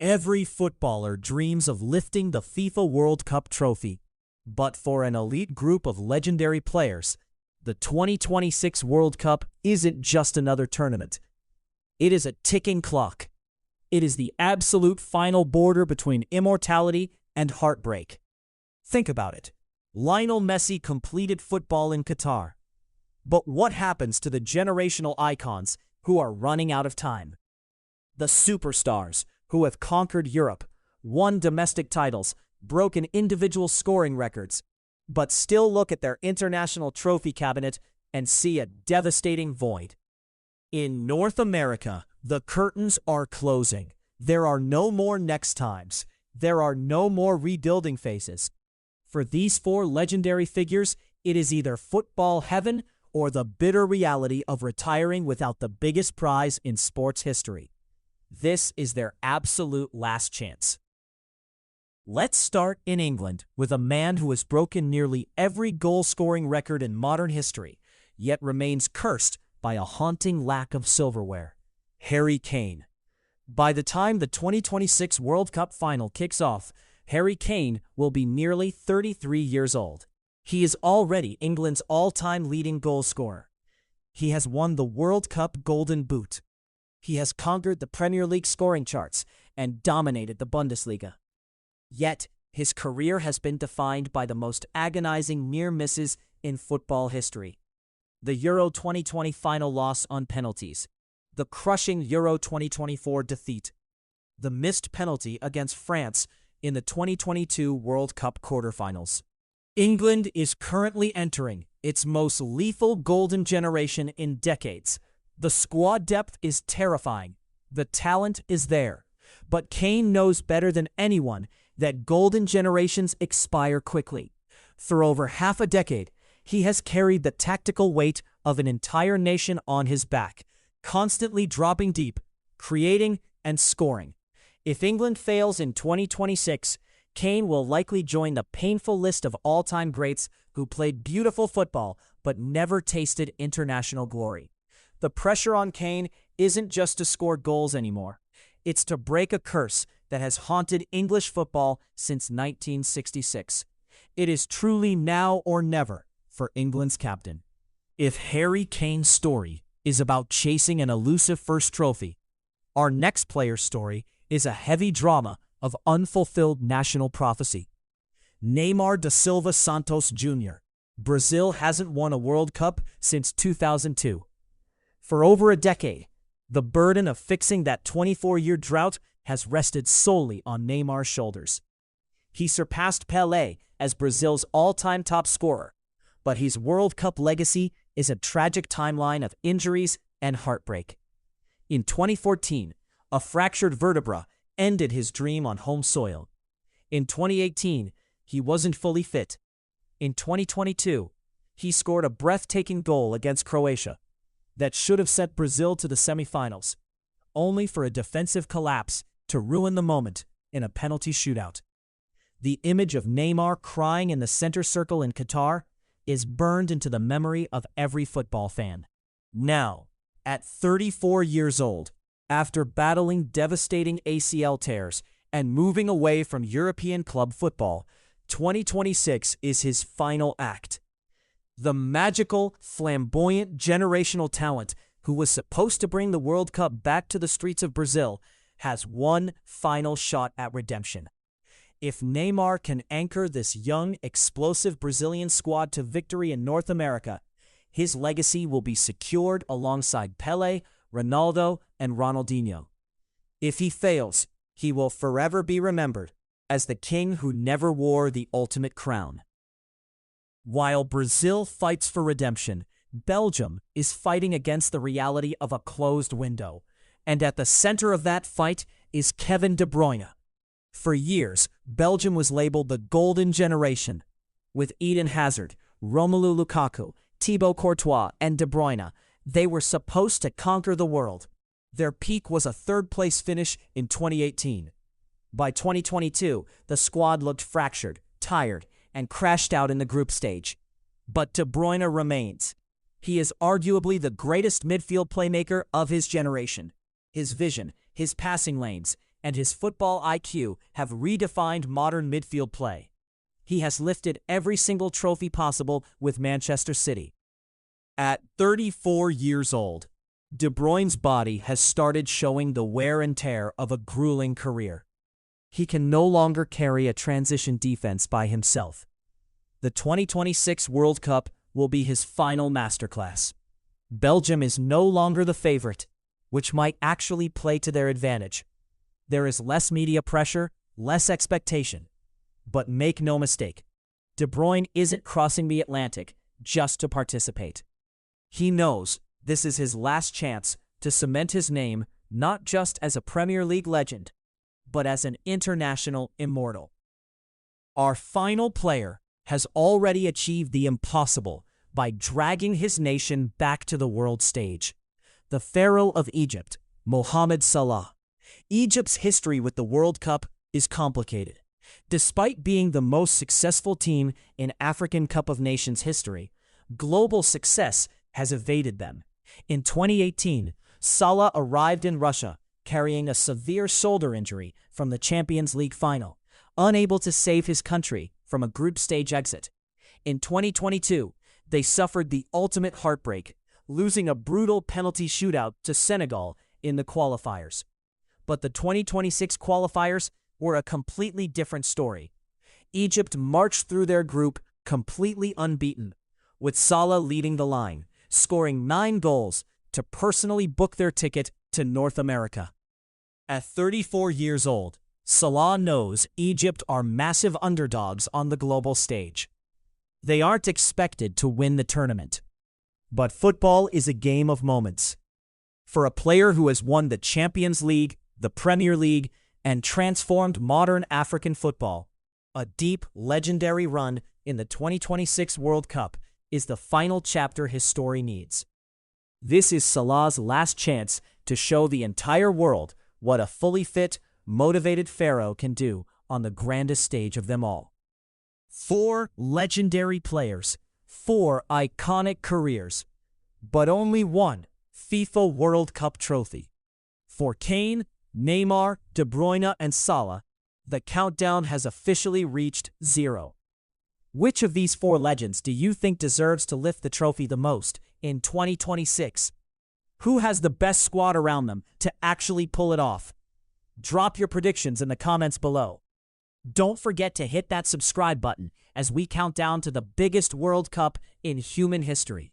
Every footballer dreams of lifting the FIFA World Cup trophy. But for an elite group of legendary players, the 2026 World Cup isn't just another tournament. It is a ticking clock. It is the absolute final border between immortality and heartbreak. Think about it. Lionel Messi completed football in Qatar. But what happens to the generational icons who are running out of time? The superstars who have conquered Europe, won domestic titles, broken individual scoring records, but still look at their international trophy cabinet and see a devastating void. In North America, the curtains are closing. There are no more next times. There are no more rebuilding phases. For these four legendary figures, it is either football heaven or the bitter reality of retiring without the biggest prize in sports history. This is their absolute last chance. Let's start in England with a man who has broken nearly every goal-scoring record in modern history, yet remains cursed by a haunting lack of silverware. Harry Kane. By the time the 2026 World Cup final kicks off, Harry Kane will be nearly 33 years old. He is already England's all-time leading goal scorer. He has won the World Cup Golden Boot. He has conquered the Premier League scoring charts and dominated the Bundesliga. Yet, his career has been defined by the most agonizing near misses in football history. The Euro 2020 final loss on penalties, the crushing Euro 2024 defeat, the missed penalty against France in the 2022 World Cup quarterfinals. England is currently entering its most lethal golden generation in decades. The squad depth is terrifying. The talent is there. But Kane knows better than anyone that golden generations expire quickly. For over half a decade, he has carried the tactical weight of an entire nation on his back, constantly dropping deep, creating, and scoring. If England fails in 2026, Kane will likely join the painful list of all-time greats who played beautiful football but never tasted international glory. The pressure on Kane isn't just to score goals anymore. It's to break a curse that has haunted English football since 1966. It is truly now or never for England's captain. If Harry Kane's story is about chasing an elusive first trophy, our next player's story is a heavy drama of unfulfilled national prophecy. Neymar da Silva Santos Jr. Brazil hasn't won a World Cup since 2002. For over a decade, the burden of fixing that 24-year drought has rested solely on Neymar's shoulders. He surpassed Pelé as Brazil's all-time top scorer, but his World Cup legacy is a tragic timeline of injuries and heartbreak. In 2014, a fractured vertebra ended his dream on home soil. In 2018, he wasn't fully fit. In 2022, he scored a breathtaking goal against Croatia that should have sent Brazil to the semifinals, only for a defensive collapse to ruin the moment in a penalty shootout. The image of Neymar crying in the center circle in Qatar is burned into the memory of every football fan. Now, at 34 years old, after battling devastating ACL tears and moving away from European club football, 2026 is his final act. The magical, flamboyant, generational talent who was supposed to bring the World Cup back to the streets of Brazil has one final shot at redemption. If Neymar can anchor this young, explosive Brazilian squad to victory in North America, his legacy will be secured alongside Pelé, Ronaldo, and Ronaldinho. If he fails, he will forever be remembered as the king who never wore the ultimate crown. While Brazil fights for redemption, Belgium is fighting against the reality of a closed window. And at the center of that fight is Kevin De Bruyne. For years, Belgium was labeled the golden generation. With Eden Hazard, Romelu Lukaku, Thibaut Courtois, and De Bruyne, they were supposed to conquer the world. Their peak was a third-place finish in 2018. By 2022, the squad looked fractured, tired, and crashed out in the group stage. But De Bruyne remains. He is arguably the greatest midfield playmaker of his generation. His vision, his passing lanes, and his football IQ have redefined modern midfield play. He has lifted every single trophy possible with Manchester City. At 34 years old, De Bruyne's body has started showing the wear and tear of a grueling career. He can no longer carry a transition defense by himself. The 2026 World Cup will be his final masterclass. Belgium is no longer the favorite, which might actually play to their advantage. There is less media pressure, less expectation. But make no mistake, De Bruyne isn't crossing the Atlantic just to participate. He knows this is his last chance to cement his name not just as a Premier League legend, but as an international immortal. Our final player has already achieved the impossible by dragging his nation back to the world stage. The Pharaoh of Egypt, Mohamed Salah. Egypt's history with the World Cup is complicated. Despite being the most successful team in African Cup of Nations history, global success has evaded them. In 2018, Salah arrived in Russia carrying a severe shoulder injury from the Champions League final, unable to save his country from a group stage exit. In 2022, they suffered the ultimate heartbreak, losing a brutal penalty shootout to Senegal in the qualifiers. But the 2026 qualifiers were a completely different story. Egypt marched through their group completely unbeaten, with Salah leading the line, scoring 9 goals to personally book their ticket to North America. At 34 years old, Salah knows Egypt are massive underdogs on the global stage. They aren't expected to win the tournament. But football is a game of moments. For a player who has won the Champions League, the Premier League, and transformed modern African football, a deep, legendary run in the 2026 World Cup is the final chapter his story needs. This is Salah's last chance to show the entire world what a fully fit, motivated Pharaoh can do on the grandest stage of them all. 4 legendary players, 4 iconic careers, but only one FIFA World Cup trophy. For Kane, Neymar, De Bruyne, and Salah, the countdown has officially reached 0. Which of these 4 legends do you think deserves to lift the trophy the most in 2026? Who has the best squad around them to actually pull it off? Drop your predictions in the comments below. Don't forget to hit that subscribe button as we count down to the biggest World Cup in human history.